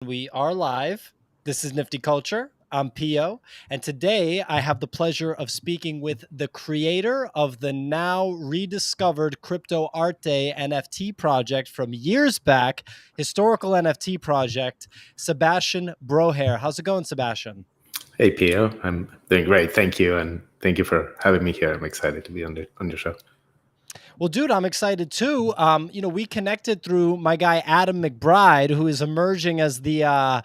We are live. This is Nifty Culture. I'm Pio, and today I have the pleasure of speaking with the creator of the now rediscovered CryptoArte NFT project from years back, historical NFT project, Sebastian Brohair. How's it going, Sebastian? Hey, Pio. I'm doing great. Thank you. And thank you for having me here. I'm excited to be on your show. Well, dude, I'm excited too. We connected through my guy Adam McBride, who is emerging as the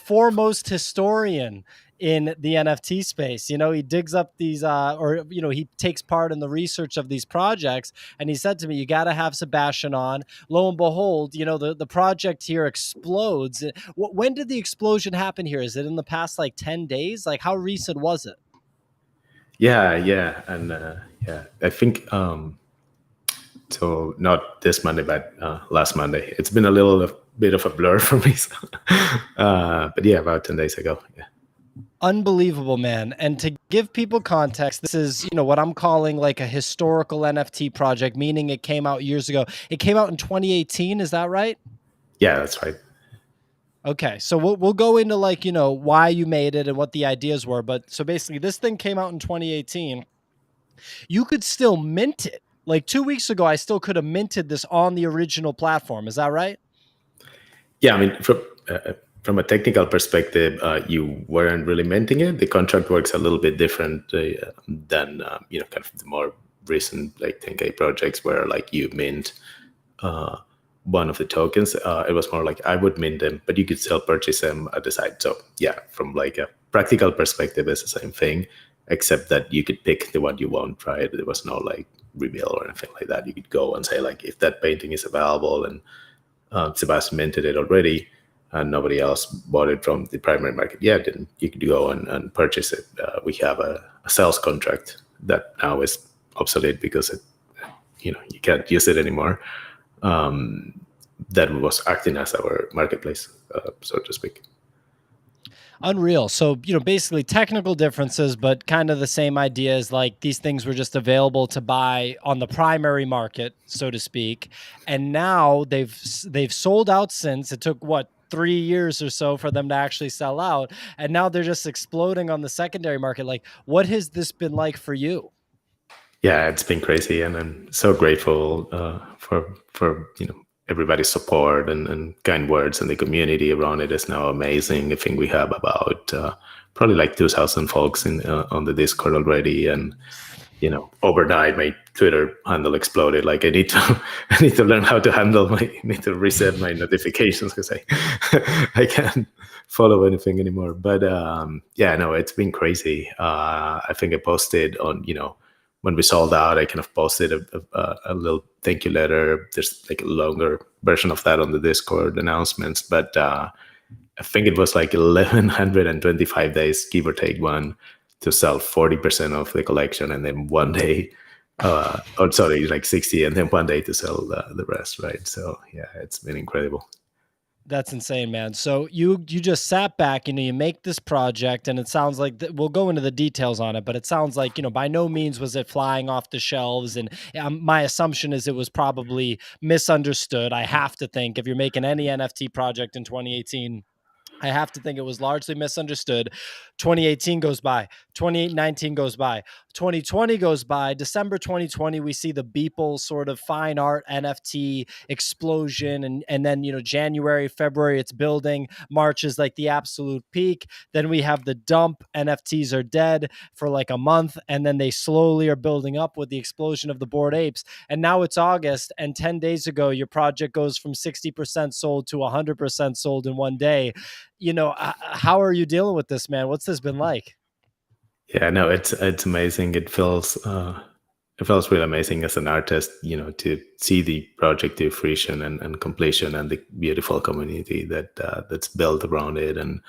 foremost historian in the NFT space. He digs up these he takes part in the research of these projects. And he said to me, you got to have Sebastian on. Lo and behold, the project here explodes. When did the explosion happen here? Is it in the past like 10 days? Like, how recent was it? Yeah. And yeah, I think so not this Monday, but last Monday. It's been a bit of a blur for me. So, but yeah, about 10 days ago. Yeah. Unbelievable, man. And to give people context, this is, what I'm calling like a historical NFT project, meaning it came out years ago. It came out in 2018. Is that right? Yeah, that's right. Okay. So we'll go into like, why you made it and what the ideas were. But so basically this thing came out in 2018. You could still mint it. Like 2 weeks ago, I still could have minted this on the original platform. Is that right? Yeah, I mean, from a technical perspective, you weren't really minting it. The contract works a little bit different than kind of the more recent like 10K projects where like you mint one of the tokens. It was more like I would mint them, but you could still purchase them at the site. So yeah, from like a practical perspective, it's the same thing, except that you could pick the one you want, right? There was no like reveal or anything like that. You could go and say like, if that painting is available and Sebastian minted it already and nobody else bought it from the primary market yet, then you could go and purchase it. We have a sales contract that now is obsolete because you can't use it anymore. That was acting as our marketplace, so to speak. Unreal. So, basically technical differences, but kind of the same ideas. Like these things were just available to buy on the primary market, so to speak. And now they've sold out since. It took what, 3 years or so for them to actually sell out. And now they're just exploding on the secondary market. Like, what has this been like for you? Yeah, it's been crazy, and I'm so grateful for everybody's support and kind words, and the community around it is now amazing. I think we have about probably like 2,000 folks in on the Discord already, and overnight my Twitter handle exploded. Like I need to I need to learn how to need to reset my notifications because I can't follow anything anymore. But yeah, no, it's been crazy. I think I posted on when we sold out, I kind of posted a little thank you letter. There's like a longer version of that on the Discord announcements, but I think it was like 1,125 days, give or take one, to sell 40% of the collection, and then one day, or sorry, like 60, and then one day to sell the rest, right? So yeah, it's been incredible. That's insane, man. So you just sat back, you make this project, and it sounds like we'll go into the details on it, but it sounds like by no means was it flying off the shelves. And my assumption is it was probably misunderstood. I have to think if you're making any NFT project in 2018. I have to think it was largely misunderstood. 2018 goes by, 2019 goes by, 2020 goes by. December 2020, we see the Beeple sort of fine art NFT explosion. And then, January, February, it's building. March is like the absolute peak. Then we have the dump. NFTs are dead for like a month. And then they slowly are building up with the explosion of the Bored Apes. And now it's August. And 10 days ago, your project goes from 60% sold to 100% sold in one day. How are you dealing with this, man? What's this been like? Yeah, no, it's amazing. It feels really amazing as an artist, to see the project to fruition and completion, and the beautiful community that's built around it. And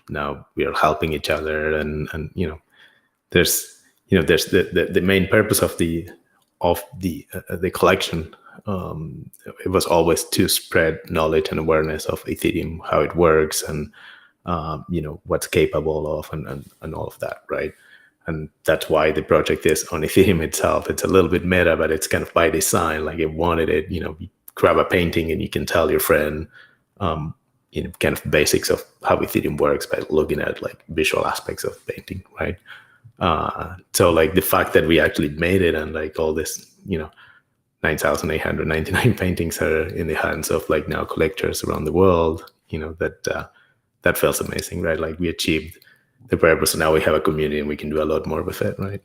now we are helping each other, and there's there's the main purpose of the collection. It was always to spread knowledge and awareness of Ethereum, how it works, and what's capable of, and all of that, right? And that's why the project is on Ethereum itself. It's a little bit meta, but it's kind of by design. Like it wanted it, you grab a painting and you can tell your friend kind of basics of how Ethereum works by looking at like visual aspects of painting, right? So like the fact that we actually made it and like all this, 9,899 paintings are in the hands of like now collectors around the world, that feels amazing, right? Like we achieved the purpose and now we have a community and we can do a lot more with it, right?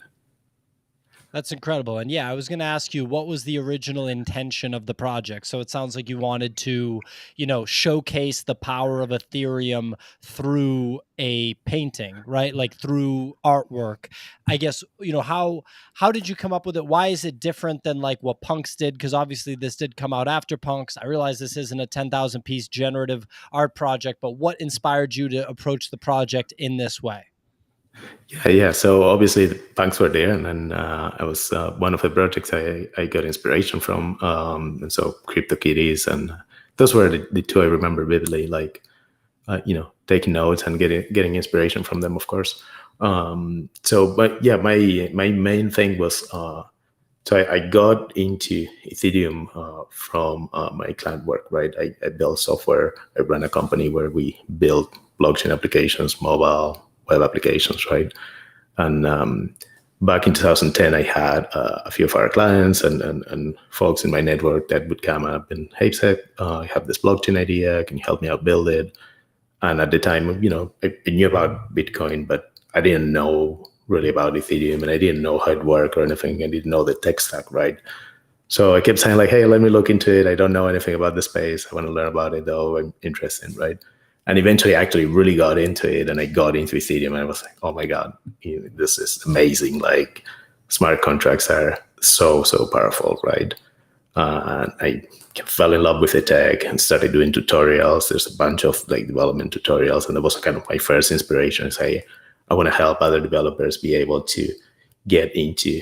That's incredible. And yeah, I was going to ask you, what was the original intention of the project? So it sounds like you wanted to, showcase the power of Ethereum through a painting, right? Like through artwork. I guess, how did you come up with it? Why is it different than like what Punks did? Because obviously this did come out after Punks. I realize this isn't a 10,000 piece generative art project, but what inspired you to approach the project in this way? Yeah. So obviously the punks were there, and then I was one of the projects I got inspiration from, and so CryptoKitties, and those were the two I remember vividly. Like, taking notes and getting inspiration from them, of course. But yeah, my main thing was so I got into Ethereum from my client work, right? I built software. I ran a company where we built blockchain applications, mobile web applications, right? And back in 2010, I had a few of our clients and folks in my network that would come up and, hey, Seth, I have this blockchain idea. Can you help me out build it? And at the time, I knew about Bitcoin, but I didn't know really about Ethereum and I didn't know how it worked or anything. I didn't know the tech stack, right? So I kept saying like, hey, let me look into it. I don't know anything about the space. I want to learn about it though. I'm interested, right? And eventually I actually really got into it and I got into Ethereum and I was like, oh my God, this is amazing. Like smart contracts are so, so powerful, right? And I fell in love with the tech and started doing tutorials. There's a bunch of like development tutorials, and that was kind of my first inspiration. Is I want to help other developers be able to get into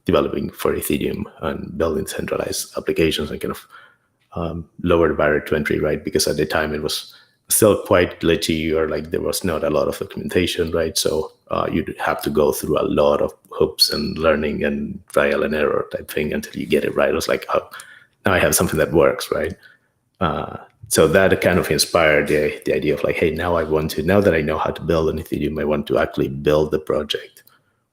developing for Ethereum and building centralized applications and kind of lower the barrier to entry, right? Because at the time it was still quite glitchy or like there was not a lot of documentation, right? So you'd have to go through a lot of hoops and learning and trial and error type thing until you get it right. It was like, oh, now I have something that works, right? So that kind of inspired the idea of like, hey, now that I know how to build an Ethereum, I want to actually build the project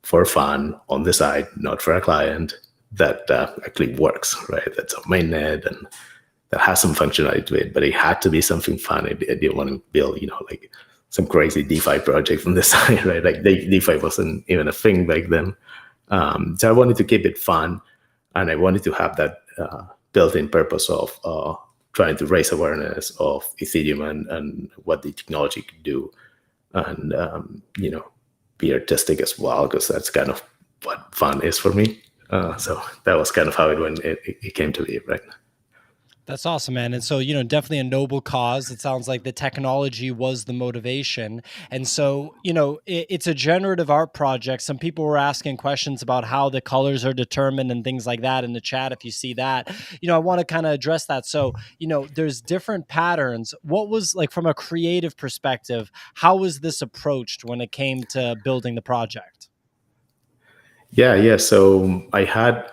for fun on the side, not for a client that actually works, right? That's a mainnet and that has some functionality to it, but it had to be something fun. I didn't want to build, like some crazy DeFi project on the side, right? Like DeFi wasn't even a thing back then. So I wanted to keep it fun, and I wanted to have that built-in purpose of trying to raise awareness of Ethereum and what the technology could do, and be artistic as well, because that's kind of what fun is for me. So that was kind of how it came to be, right? That's awesome, man. And so, definitely a noble cause. It sounds like the technology was the motivation. And so, it's a generative art project. Some people were asking questions about how the colors are determined and things like that in the chat. If you see that, I want to kind of address that. So, there's different patterns. What was like from a creative perspective, how was this approached when it came to building the project? Yeah. So I had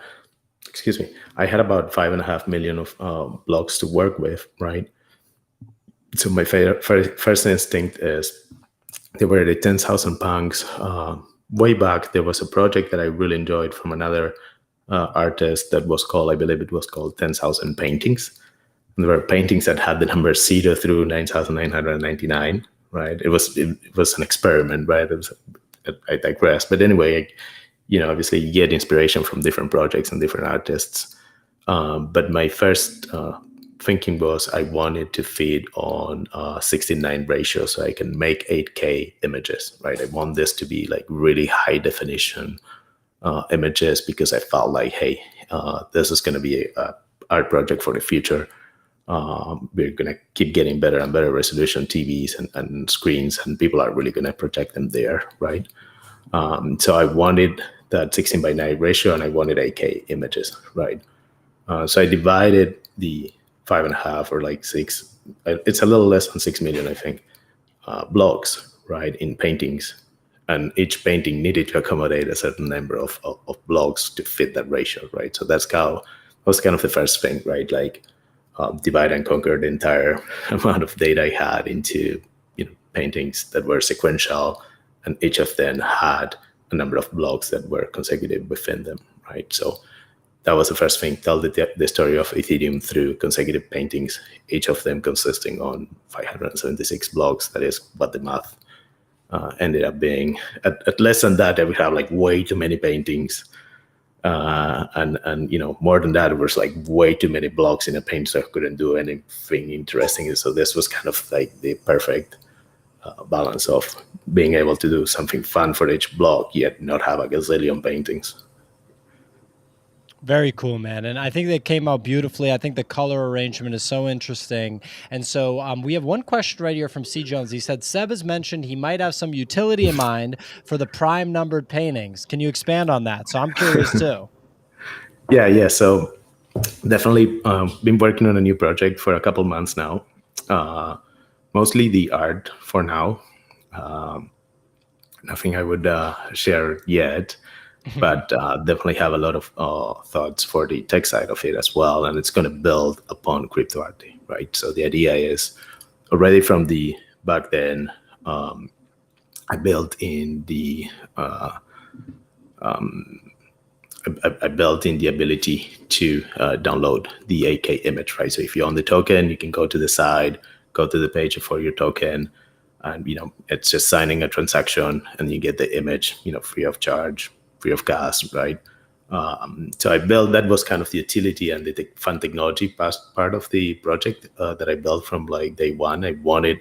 about 5.5 million of blocks to work with, right? So my first instinct is there were the 10,000 punks. Way back, there was a project that I really enjoyed from another artist that was called, I believe it was called 10,000 Paintings. And there were paintings that had the number 0 through 9,999, right? It was an experiment, right? I digress. But anyway, obviously you get inspiration from different projects and different artists. But my first thinking was I wanted to feed on 16:9 ratio so I can make 8K images, right? I want this to be like really high definition images because I felt like, hey, this is going to be a art project for the future. We're going to keep getting better and better resolution TVs and screens, and people are really going to project them there, right? So I wanted that 16:9 ratio and I wanted 8K images, right? So I divided the 5.5 or like 6, it's a little less than 6 million, I think, blocks, right, in paintings. And each painting needed to accommodate a certain number of blocks to fit that ratio, right? So that was kind of the first thing, right? Like divide and conquer the entire amount of data I had into paintings that were sequential, and each of them had a number of blocks that were consecutive within them, right? So that was the first thing. Tell the story of Ethereum through consecutive paintings, each of them consisting on 576 blocks. That is what the math ended up being. At less than that, I would have like way too many paintings. And more than that, it was like way too many blocks in a paint, so I couldn't do anything interesting. So this was kind of like the perfect balance of being able to do something fun for each block, yet not have a gazillion paintings. Very cool, man. And I think they came out beautifully. I think the color arrangement is so interesting. And so we have one question right here from C. Jones. He said, Seb has mentioned he might have some utility in mind for the prime numbered paintings. Can you expand on that? So I'm curious too. Yeah. So definitely been working on a new project for a couple months now. Mostly the art for now. Nothing I would share yet, but definitely have a lot of thoughts for the tech side of it as well. And it's going to build upon CryptoArte, right? So the idea is already from the back then, I built in the I built in the ability to download the AK image, right? So if you own the token, you can go to the side, go to the page for your token, and it's just signing a transaction, and you get the image, free of charge, free of gas, right? So I built, that was kind of the utility and the fun technology part of the project that I built from like day one. I wanted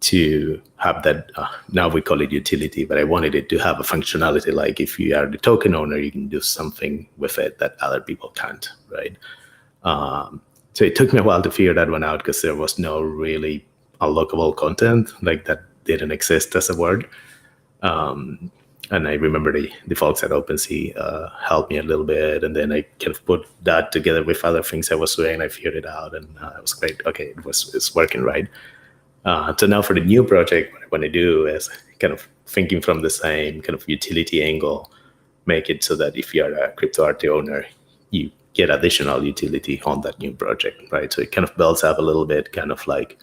to have that, now we call it utility, but I wanted it to have a functionality like if you are the token owner, you can do something with it that other people can't, right? So it took me a while to figure that one out because there was no really unlockable content, like that didn't exist as a word. And I remember the folks at OpenSea helped me a little bit, and then I kind of put that together with other things I was doing, and I figured it out, and it was great. Okay, it's working right. So now for the new project, what I want to do is kind of thinking from the same kind of utility angle, make it so that if you're a CryptoArte owner, you get additional utility on that new project, right? So it kind of builds up a little bit, kind of like,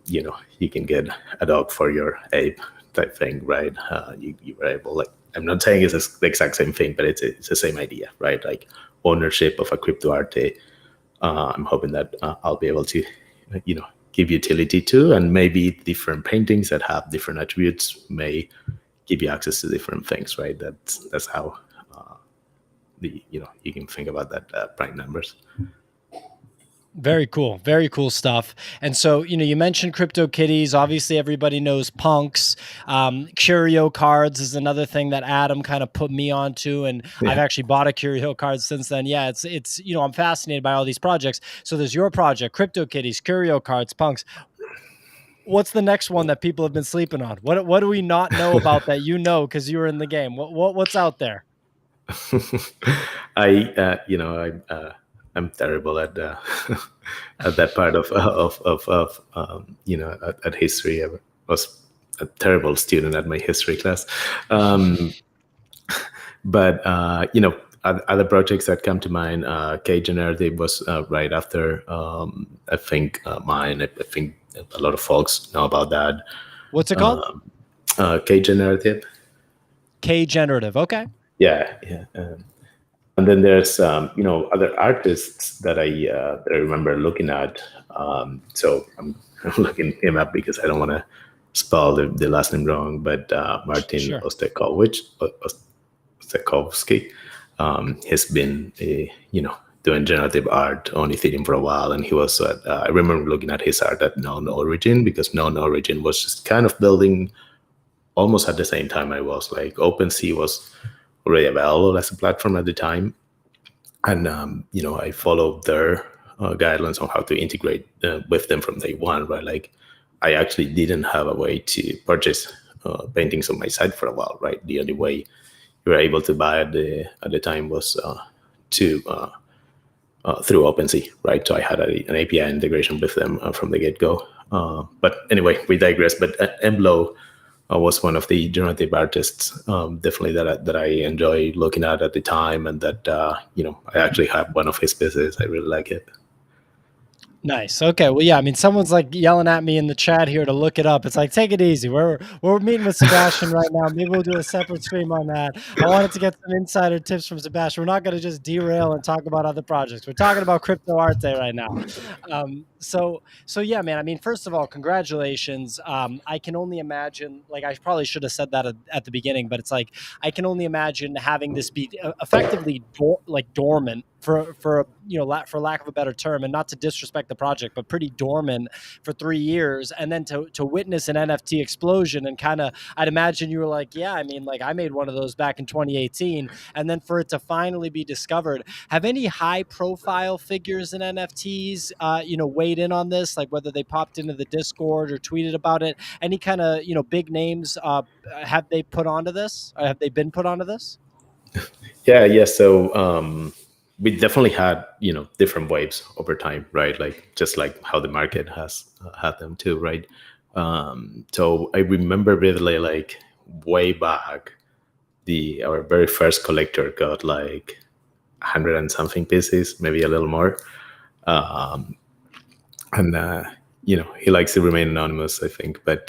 you can get a dog for your ape type thing, right? You were able, like, I'm not saying it's the exact same thing, but it's the same idea, right? Like ownership of a CryptoArte. I'm hoping that I'll be able to, give utility to, and maybe different paintings that have different attributes may give you access to different things, right? That's how you can think about that prime numbers. Very cool stuff. And so, you mentioned CryptoKitties. Obviously, everybody knows punks. Curio cards is another thing that Adam kind of put me onto, and yeah. I've actually bought a Curio card since then. Yeah, it's I'm fascinated by all these projects. So there's your project, CryptoKitties, Curio cards, punks. What's the next one that people have been sleeping on? What do we not know about that because you were in the game? What's out there? I'm terrible at at that part of at history. I was a terrible student at my history class, but other projects that come to mind. K-Generative was right after I think mine. I think a lot of folks know about that. What's it called? K-Generative. K-Generative. Okay. Yeah. And then there's other artists that I remember looking at. So I'm looking him up because I don't want to spell the last name wrong. But Martin Sure. Ostakovsky has been doing generative art on Ethereum for a while, and he was I remember looking at his art at Known Origin, because Known Origin was just kind of building almost at the same time I was. Like OpenSea was already available as a platform at the time, and I followed their guidelines on how to integrate with them from day one, right? Like I actually didn't have a way to purchase paintings on my site for a while, right? The only way you were able to buy at the time was through OpenSea, right? So I had an API integration with them from the get-go. But anyway, we digress. But Emblo was one of the generative artists, definitely that I enjoy looking at the time, and that I actually have one of his pieces. I really like it. Nice. Okay. Well, yeah. I mean, someone's like yelling at me in the chat here to look it up. It's like, take it easy. We're meeting with Sebastian right now. Maybe we'll do a separate stream on that. I wanted to get some insider tips from Sebastian. We're not going to just derail and talk about other projects. We're talking about CryptoArte right now. So yeah, man. I mean, first of all, congratulations. I can only imagine. Like, I probably should have said that at the beginning, but it's like I can only imagine having this be effectively like dormant for for lack of a better term, and not to disrespect the project, but pretty dormant for 3 years, and then to witness an NFT explosion, and kind of, I'd imagine you were like, yeah, I mean, like I made one of those back in 2018, and then for it to finally be discovered. Have any high profile figures in NFTs, weighed in on this, like whether they popped into the Discord or tweeted about it? Any kind of big names, have they put onto this? Or have they been put onto this? Yeah. So we definitely had different waves over time, right? Like just like how the market has had them too, right? So I remember vividly, like way back, the our very first collector got like 100 and something pieces, maybe a little more. And he likes to remain anonymous, I think, but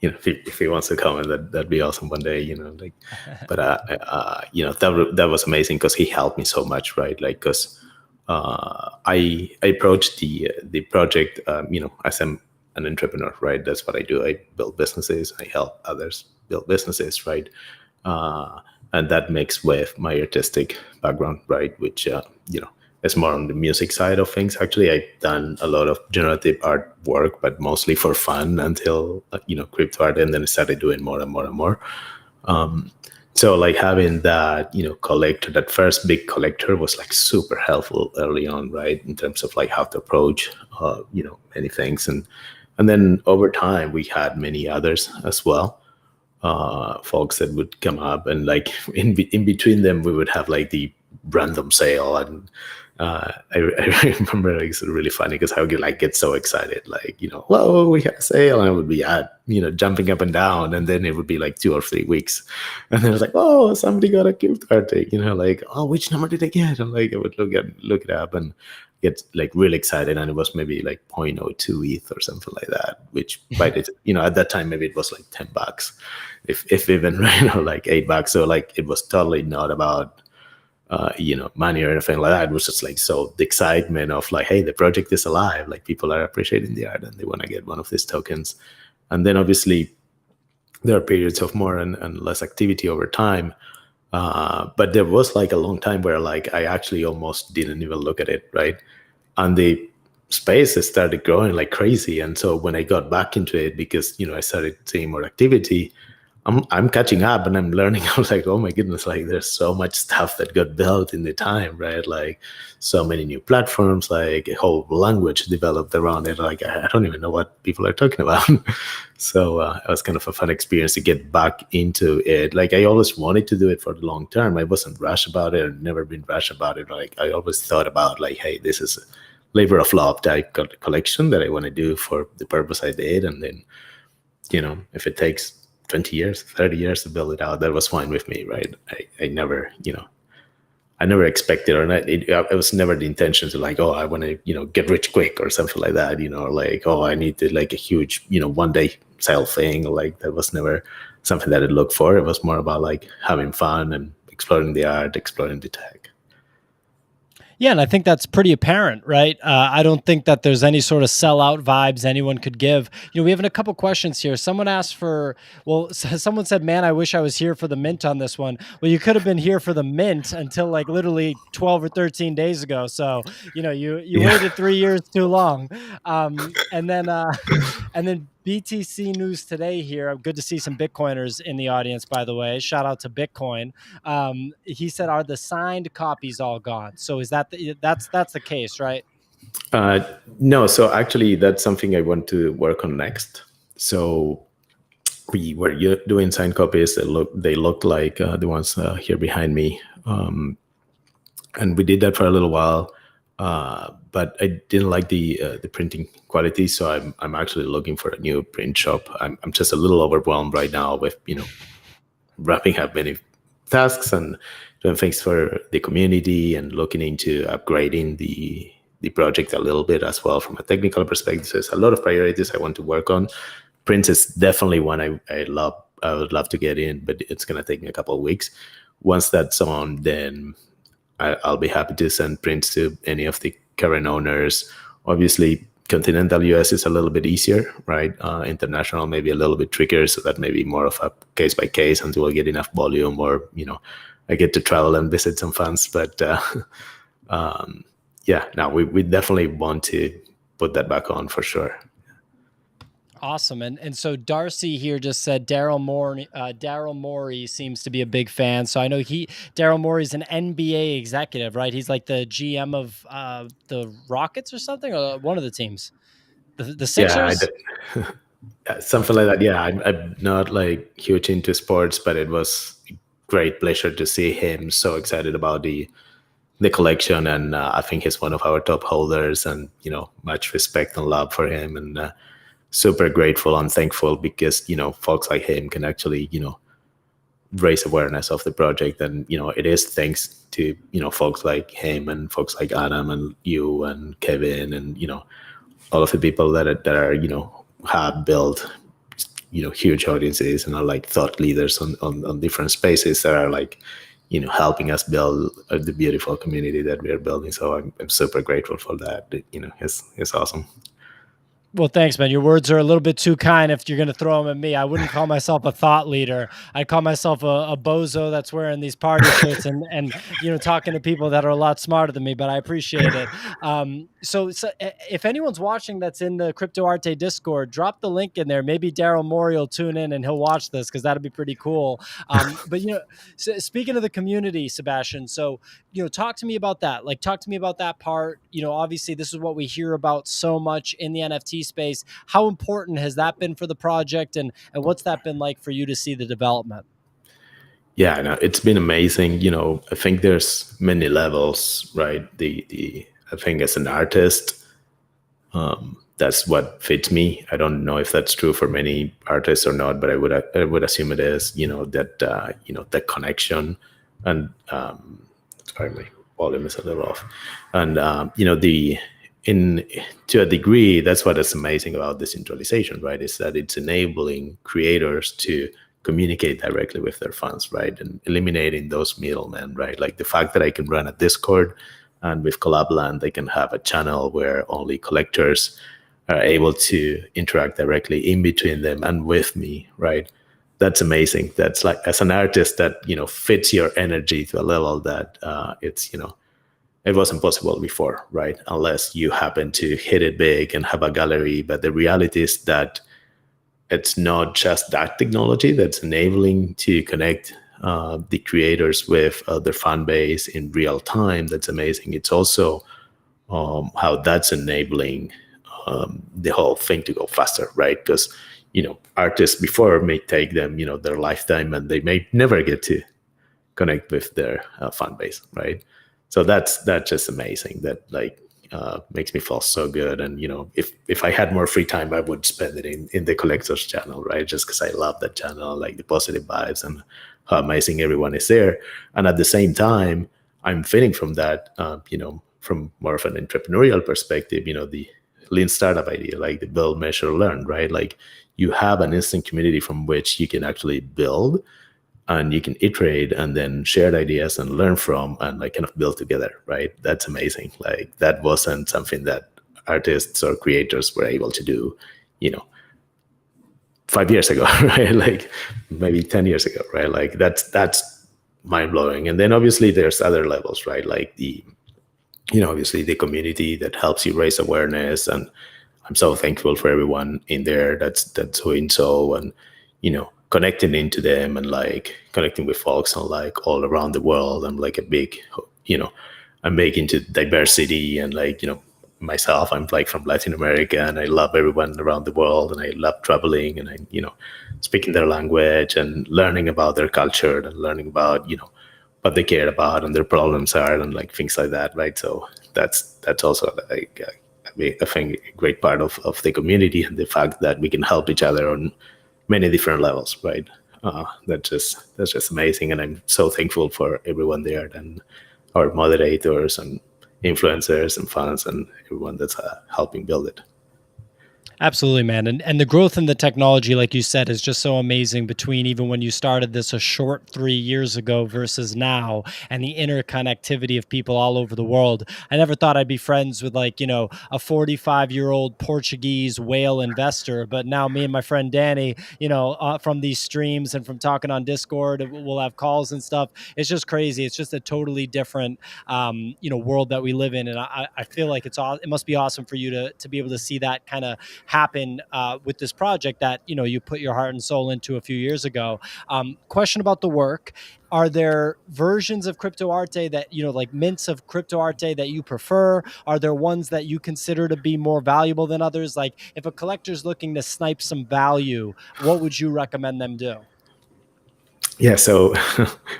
if he wants to comment, that'd be awesome one day, like. But that was amazing because he helped me so much, right? Like, because I approached the project, as an entrepreneur, right? That's what I do. I build businesses. I help others build businesses, right? And that mixed with my artistic background, right? Which is more on the music side of things. Actually, I've done a lot of generative art work, but mostly for fun until CryptoArte, and then I started doing more and more and more. So like having that, collector, that first big collector was like super helpful early on, right? In terms of like how to approach, many things. And then over time, we had many others as well, folks that would come up, and like in between them, we would have like the random sale. And I remember, like, it's really funny because I would get so excited, like, whoa, we had a sale, and I would be jumping up and down, and then it would be like 2 or 3 weeks, and then it was like, oh, somebody got a gift card, like, oh, which number did I get? And like I would look it up and get like really excited, and it was maybe like 0.02 ETH or something like that, which by the at that time maybe it was like $10, if even, right, like $8. So like it was totally not about money or anything like that. It was just like, so the excitement of like, hey, the project is alive, like people are appreciating the art and they want to get one of these tokens. And then obviously there are periods of more and less activity over time. But there was like a long time where like I actually almost didn't even look at it, right? And the space started growing like crazy. And so when I got back into it, because I started seeing more activity, I'm catching up and I'm learning. I was like, oh my goodness, like there's so much stuff that got built in the time, right? Like so many new platforms, like a whole language developed around it. Like I don't even know what people are talking about. So it was kind of a fun experience to get back into it. Like I always wanted to do it for the long term. I wasn't rushed about it. I've never been rushed about it. Like I always thought about like, hey, this is a labor of love type collection that I want to do for the purpose I did. And then, if it takes 20 years, 30 years to build it out, that was fine with me, right? I never, I never expected, or not, it was never the intention to like, oh, I want to, get rich quick or something like that, or like, oh, I need to like a huge, one day sale thing. Like that was never something that I looked for. It was more about like having fun and exploring the art, exploring the tech. Yeah, and I think that's pretty apparent, right? I don't think that there's any sort of sellout vibes anyone could give. We have a couple questions here. Someone asked for, well, someone said, "Man, I wish I was here for the mint on this one." Well, you could have been here for the mint until like literally 12 or 13 days ago. So you waited 3 years too long. And then and then BTC News Today here. Good to see some Bitcoiners in the audience, by the way. Shout out to Bitcoin. He said, "Are the signed copies all gone?" So is that that's the case, right? No, so actually, that's something I want to work on next. So we were doing signed copies that look like the ones here behind me, and we did that for a little while. But I didn't like the printing quality, so I'm actually looking for a new print shop. I'm just a little overwhelmed right now with wrapping up many tasks and doing things for the community and looking into upgrading the project a little bit as well from a technical perspective. There's a lot of priorities I want to work on. Prince is definitely one I would love to get in, but it's going to take me a couple of weeks. Once that's on, then I'll be happy to send prints to any of the current owners. Obviously, continental US is a little bit easier, right? International maybe a little bit trickier, so that may be more of a case by case until I get enough volume, or I get to travel and visit some fans. But yeah, no, we definitely want to put that back on for sure. Awesome. And so Darcy here just said Daryl Morey seems to be a big fan. So I know Daryl Morey's an NBA executive, right? He's like the GM of the Rockets or something, or one of the teams. The Yeah, Sixers? something like that. Yeah, I'm not like huge into sports, but it was a great pleasure to see him so excited about the collection, and I think he's one of our top holders, and much respect and love for him, and super grateful and thankful because folks like him can actually raise awareness of the project, and it is thanks to folks like him and folks like Adam and you and Kevin and all of the people that have built huge audiences and are like thought leaders on different spaces that are like helping us build the beautiful community that we are building. So I'm super grateful for that. It's awesome. Well, thanks, man. Your words are a little bit too kind if you're going to throw them at me. I wouldn't call myself a thought leader. I'd call myself a bozo that's wearing these party shirts and talking to people that are a lot smarter than me, but I appreciate it. So if anyone's watching that's in the CryptoArte Discord, drop the link in there. Maybe Daryl Morey will tune in and he'll watch this because that'd be pretty cool. But, speaking of the community, Sebastian, so talk to me about that. Like, talk to me about that part. Obviously this is what we hear about so much in the NFT space. How important has that been for the project, and what's that been like for you to see the development? Yeah, no, it's been amazing. I think there's many levels, right? I think as an artist, that's what fits me. I don't know if that's true for many artists or not, but I would assume it is. That connection, and sorry, my volume is a little off, and to a degree, that's what is amazing about decentralization, right? Is that it's enabling creators to communicate directly with their fans, right? And eliminating those middlemen, right? Like the fact that I can run a Discord, and with Collabland, I can have a channel where only collectors are able to interact directly in between them and with me, right? That's amazing. That's like, as an artist, that fits your energy to a level that it wasn't possible before, right? Unless you happen to hit it big and have a gallery. But the reality is that it's not just that technology that's enabling to connect the creators with their fan base in real time. That's amazing. It's also how that's enabling the whole thing to go faster, right? Because artists before may take them their lifetime, and they may never get to connect with their fan base, right? So that's just amazing. That like makes me feel so good. And if I had more free time, I would spend it in the collectors channel, right? Just because I love that channel, like the positive vibes and how amazing everyone is there. And at the same time, I'm feeling from that, from more of an entrepreneurial perspective, the lean startup idea, like the build, measure, learn, right? Like you have an instant community from which you can actually build, and you can iterate and then share ideas and learn from, and like kind of build together, right? That's amazing. Like that wasn't something that artists or creators were able to do, 5 years ago, right? Like maybe 10 years ago, right? Like that's mind blowing. And then obviously there's other levels, right? Like obviously the community that helps you raise awareness, and I'm so thankful for everyone in there that's doing so, and connecting into them, and like connecting with folks and like all around the world. I'm like a big, I'm big into diversity, and like myself, I'm like from Latin America, and I love everyone around the world, and I love traveling, and I speaking their language and learning about their culture, and learning about what they care about and their problems are, and like things like that, right? So that's also like I think a great part of the community, and the fact that we can help each other on many different levels, right? That's just amazing, and I'm so thankful for everyone there, and our moderators, and influencers and fans and everyone that's helping build it. Absolutely, man. And the growth in the technology, like you said, is just so amazing between even when you started this a short 3 years ago versus now, and the interconnectivity of people all over the world. I never thought I'd be friends with, like, a 45-year-old Portuguese whale investor, but now me and my friend Danny, from these streams and from talking on Discord, we'll have calls and stuff. It's just crazy. It's just a totally different world that we live in. And I feel like it must be awesome for you to be able to see that kind of happen with this project that you put your heart and soul into a few years ago. Question about the work: are there versions of CryptoArte that like mints of CryptoArte that you prefer? Are there ones that you consider to be more valuable than others? Like, if a collector's looking to snipe some value, what would you recommend them do? Yeah, so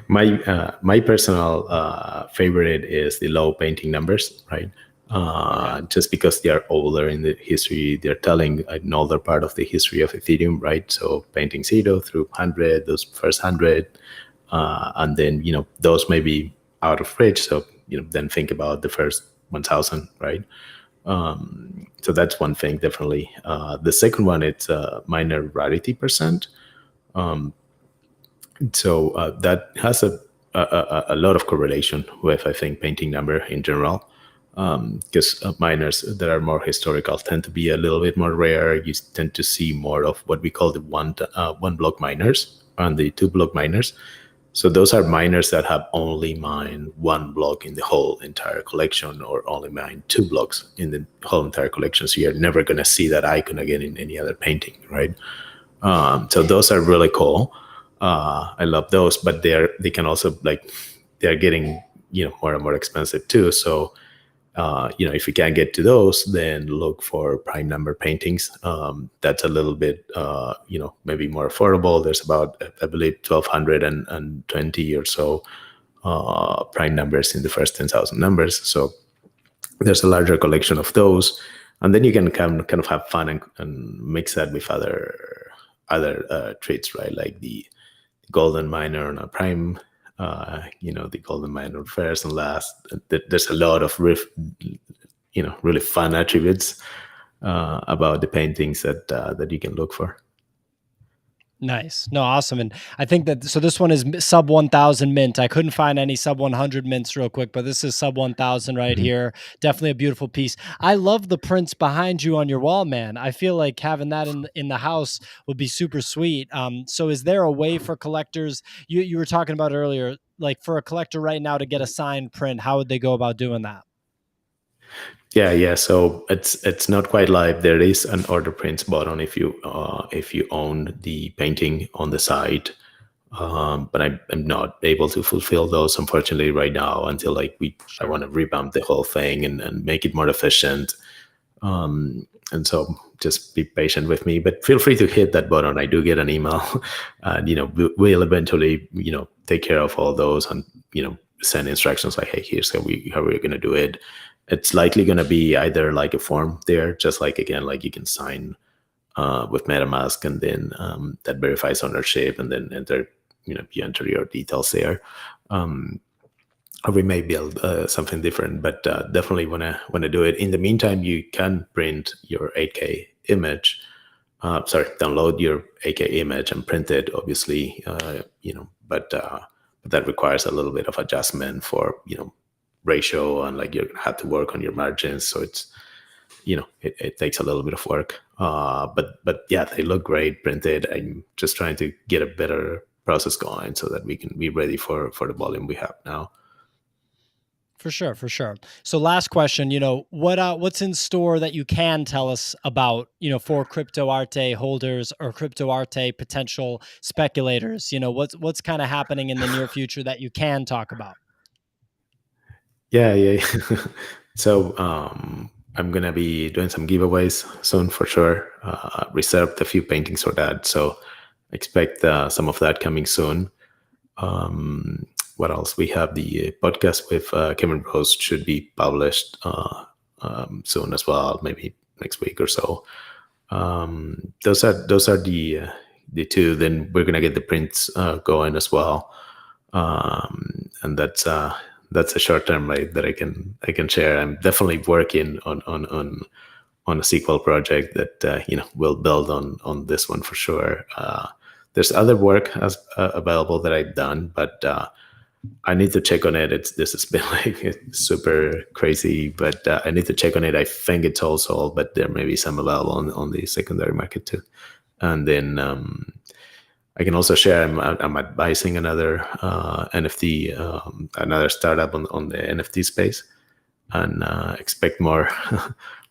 my personal favorite is the low painting numbers, right? Okay. Just because they are older in the history, they're telling an older part of the history of Ethereum, right? So painting 0 through 100, those first 100, and then those may be out of reach. So then think about the first 1,000, right? So that's one thing, definitely. The second one, it's minor rarity percent. So that has a lot of correlation with, I think, painting number in general, because miners that are more historical tend to be a little bit more rare. You tend to see more of what we call the one block miners and the 2 block miners. So those are miners that have only mined 1 block in the whole entire collection, or only mined 2 blocks in the whole entire collection. So you're never going to see that icon again in any other painting, right? So those are really cool. I love those, but they can also, like, they're getting more and more expensive too. So if you can't get to those, then look for prime number paintings. That's a little bit maybe more affordable. There's about, I believe, 1,220 or so prime numbers in the first 10,000 numbers. So there's a larger collection of those, and then you can kind of have fun and mix that with other traits, right? Like the golden miner on a prime, the golden miner first and last. There's a lot of really fun attributes about the paintings that you can look for. Nice. No, awesome. And I think that, so this one is sub 1,000 mint. I couldn't find any sub 100 mints real quick, but this is sub 1,000 right Mhm. here. Definitely a beautiful piece. I love the prints behind you on your wall, man. I feel like having that in the house would be super sweet. So is there a way for collectors, you were talking about earlier, like for a collector right now to get a signed print, how would they go about doing that? Yeah. So it's not quite live. There is an order prints button if you own the painting on the site, but I'm not able to fulfill those, unfortunately, right now, until I Sure. want to revamp the whole thing and make it more efficient. And so just be patient with me, but feel free to hit that button. I do get an email, and we'll eventually take care of all those, and send instructions like, hey, here's how we're going to do it. It's likely going to be either like a form there, just like, again, like you can sign with MetaMask, and then that verifies ownership, and then you enter your details there. Or we may build something different, but definitely want to do it. In the meantime, you can print your 8K image. Download your 8K image and print it. Obviously, but that requires a little bit of adjustment for ratio, and like you're gonna have to work on your margins. So it's it takes a little bit of work. But yeah, they look great printed. I'm just trying to get a better process going so that we can be ready for the volume we have now. For sure, for sure. So last question, what's in store that you can tell us about, for CryptoArte holders or CryptoArte potential speculators? What's kind of happening in the near future that you can talk about? Yeah. So I'm gonna be doing some giveaways soon for sure. Reserved a few paintings for that, so expect some of that coming soon. What else? We have the podcast with Kevin Rose, should be published soon as well, maybe next week or so. Those are the two. Then we're gonna get the prints going as well, and that's a short term, right, that I can share. I'm definitely working on a sequel project that will build on this one for sure. There's other work as available that I've done, but I need to check on it. This has been like super crazy, but I need to check on it. I think it's all sold, but there may be some available on the secondary market too. And then I can also share. I'm advising another NFT, another startup on the NFT space, and expect more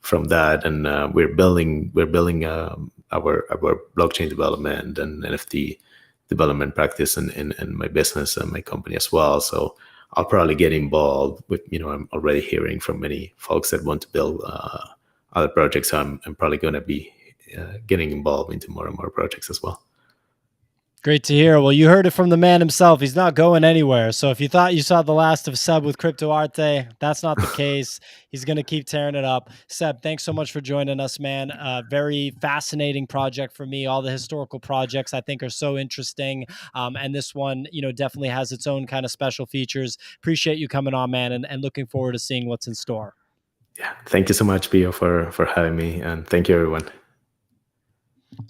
from that. And we're building our blockchain development and NFT development practice in my business and my company as well. So I'll probably get involved with, I'm already hearing from many folks that want to build other projects. So I'm probably going to be getting involved into more and more projects as well. Great to hear. Well, you heard it from the man himself. He's not going anywhere. So if you thought you saw the last of Seb with CryptoArte, that's not the case. He's going to keep tearing it up. Seb, thanks so much for joining us, man. Very fascinating project for me. All the historical projects I think are so interesting. And this one, definitely has its own kind of special features. Appreciate you coming on, man, and looking forward to seeing what's in store. Yeah. Thank you so much, Pio, for having me. And thank you, everyone.